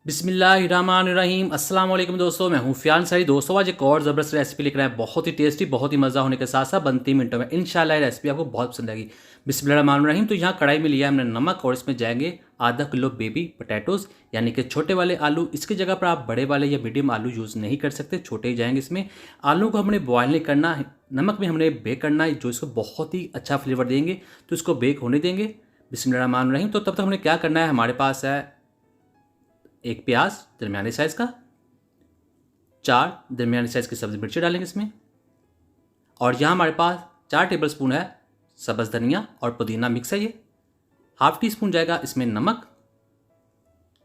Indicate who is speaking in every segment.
Speaker 1: बिस्मिल्लाहिर्रहमानिर्रहीम अस्सलाम वालेकुम दोस्तों, मैं हूँ फ़ियाज़ अंसारी। दोस्तों आज एक और ज़बरदस्त रेसिपी लेकर आए, बहुत ही टेस्टी, बहुत ही मज़ा होने के साथ साथ बनती ही मिनटों में। इंशाल्लाह ये रेसिपी आपको बहुत पसंद आएगी। बिस्मिल्लाहिर्रहमानिर्रहीम। तो यहाँ कढ़ाई में लिया है हमने नमक और इसमें जाएंगे आधा किलो बेबी पोटैटोज़, यानी कि छोटे वाले आलू। इसकी जगह पर आप बड़े वाले या मीडियम आलू यूज़ नहीं कर सकते, छोटे ही जाएंगे इसमें। आलू को हमने बॉयल नहीं करना है, नमक में हमने बेक करना है, जो इसको बहुत ही अच्छा फ्लेवर देंगे। तो इसको बेक होने देंगे। बिस्मिल्लाहिर्रहमानिर्रहीम। तो तब तक हमने क्या करना है, हमारे पास है एक प्याज दरमियाने साइज़ का, 4 दरमियाने साइज़ की सब्ज़ी मिर्ची डालेंगे इसमें, और यहाँ हमारे पास 4 टेबलस्पून है सब्ज़ धनिया और पुदीना मिक्स है ये। हाफ़ टी स्पून जाएगा इसमें नमक,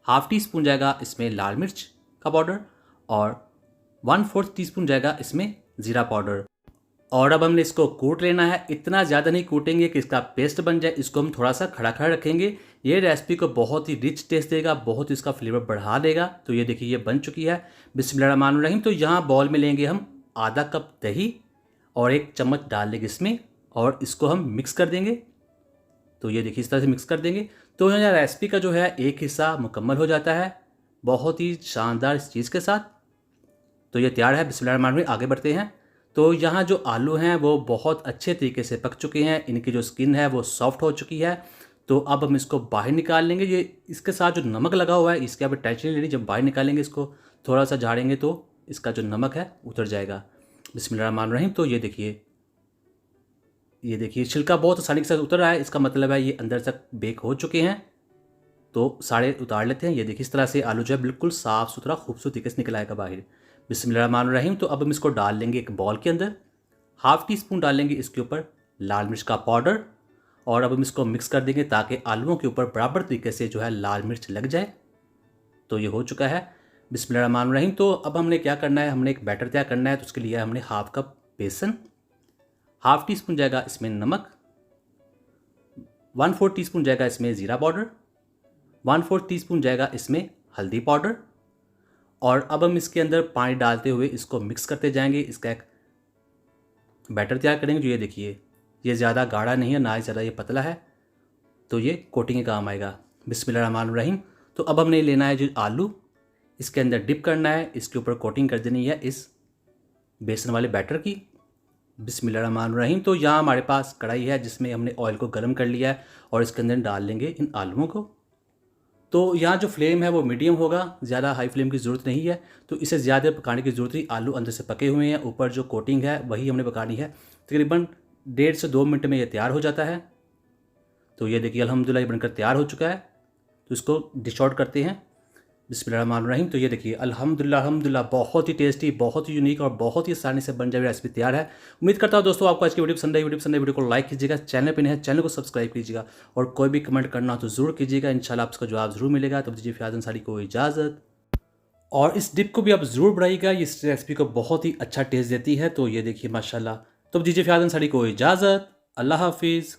Speaker 1: हाफ़ टी स्पून जाएगा इसमें लाल मिर्च का पाउडर, और 1/4 टीस्पून जाएगा इसमें ज़ीरा पाउडर। और अब हमने इसको कूट लेना है। इतना ज़्यादा नहीं कूटेंगे कि इसका पेस्ट बन जाए, इसको हम थोड़ा सा खड़ा खड़ा रखेंगे। ये रेसिपी को बहुत ही रिच टेस्ट देगा, बहुत ही इसका फ्लेवर बढ़ा देगा। तो ये देखिए ये बन चुकी है। बिस्मिल्लाहिर्रहमानिर्रहीम। तो यहाँ बॉल में लेंगे हम आधा कप दही और 1 चम्मच डाल देंगे इसमें, और इसको हम मिक्स कर देंगे। तो ये देखिए इस तरह से मिक्स कर देंगे। तो यहाँ रेसिपी का जो है एक हिस्सा मुकम्मल हो जाता है बहुत ही शानदार इस चीज़ के साथ। तो ये तैयार है। बिस्मिल्लाहिर्रहमानिर्रहीम। आगे बढ़ते हैं। तो यहाँ जो आलू हैं वो बहुत अच्छे तरीके से पक चुके हैं, इनकी जो स्किन है वो सॉफ्ट हो चुकी है। तो अब हम इसको बाहर निकाल लेंगे। ये इसके साथ जो नमक लगा हुआ है इसकी अब टेंशन नहीं लेनी, जब बाहर निकालेंगे इसको थोड़ा सा झाड़ेंगे तो इसका जो नमक है उतर जाएगा। बिस्मिल्लाहिर्रहमानिर्रहीम। तो ये देखिए छिलका बहुत आसानी के साथ उतर रहा है, इसका मतलब है ये अंदर तक बेक हो चुके हैं। तो सारे उतार लेते हैं। ये देखिए इस तरह से आलू जो है बिल्कुल साफ़ सुथरा खूबसूरत तरीके से निकल आएगा बाहर। बिस्मिल्लाहिर्रहमानिर्रहीम। तो अब हम इसको डाल लेंगे एक बॉल के अंदर। हाफ़ टी स्पून डालेंगे इसके ऊपर लाल मिर्च का पाउडर, और अब हम इसको मिक्स कर देंगे ताकि आलूओं के ऊपर बराबर तरीके से जो है लाल मिर्च लग जाए। तो ये हो चुका है। बिस्मिल्लाहिर्रहमानिर्रहीम। तो अब हमने क्या करना है, हमने एक बैटर तैयार करना है। तो उसके लिए हमने हाफ़ कप बेसन, हाफ़ टी स्पून जाएगा इसमें नमक, 1/4 टीस्पून जाएगा इसमें ज़ीरा पाउडर, 1/4 टीस्पून जाएगा इसमें हल्दी पाउडर, और अब हम इसके अंदर पानी डालते हुए इसको मिक्स करते जाएंगे। इसका एक बैटर तैयार करेंगे। जो ये देखिए ये ज़्यादा गाढ़ा नहीं है, ना ही ज़्यादा ये पतला है, तो ये कोटिंग के काम आएगा। बिस्मिल्लाहिर्रहमानिर्रहीम। तो अब हमने लेना है जो आलू, इसके अंदर डिप करना है, इसके ऊपर कोटिंग कर देनी है इस बेसन वाले बैटर की। बिस्मिल्लाहिर्रहमानिर्रहीम। तो यहाँ हमारे पास कढ़ाई है जिसमें हमने ऑयल को गर्म कर लिया है, और इसके अंदर डाल लेंगे इन आलूओं को। तो यहाँ जो फ्लेम है वो मीडियम होगा, ज़्यादा हाई फ्लेम की ज़रूरत नहीं है। तो इसे ज़्यादा पकाने की ज़रूरत नहीं, आलू अंदर से पके हुए हैं, ऊपर जो कोटिंग है वही हमने पकानी है। तकरीबन 1.5 से 2 मिनट में ये तैयार हो जाता है। तो ये देखिए अल्हम्दुलिल्लाह ये बनकर तैयार हो चुका है। तो इसको डिश आउट करते हैं। बिस्मिल्लाहिर्रहमानिर्रहीम। तो ये देखिए अल्हम्दुलिल्लाह बहुत ही टेस्टी, बहुत ही यूनिक और बहुत ही आसानी से बन जाए रेसिपी तैयार है। उम्मीद करता हूँ दोस्तों आपको आज की वीडियो पसंद आई। वीडियो को लाइक कीजिएगा, चैनल पे नए हैं चैनल को सब्सक्राइब कीजिएगा, और कोई भी कमेंट करना हो तो ज़रूर कीजिएगा। इंशाल्लाह आपका जवाब ज़रूर मिलेगा। तब दीजिए फियाज़ अंसारी को इजाज़त। और इस डिप को भी आप ज़रूर बनाइएगा, इस रेसिपी को बहुत ही अच्छा टेस्ट देती है। तो ये देखिए माशाल्लाह। तब दीजिए फियाज़ अंसारी को इजाज़त। अल्लाह हाफिज़।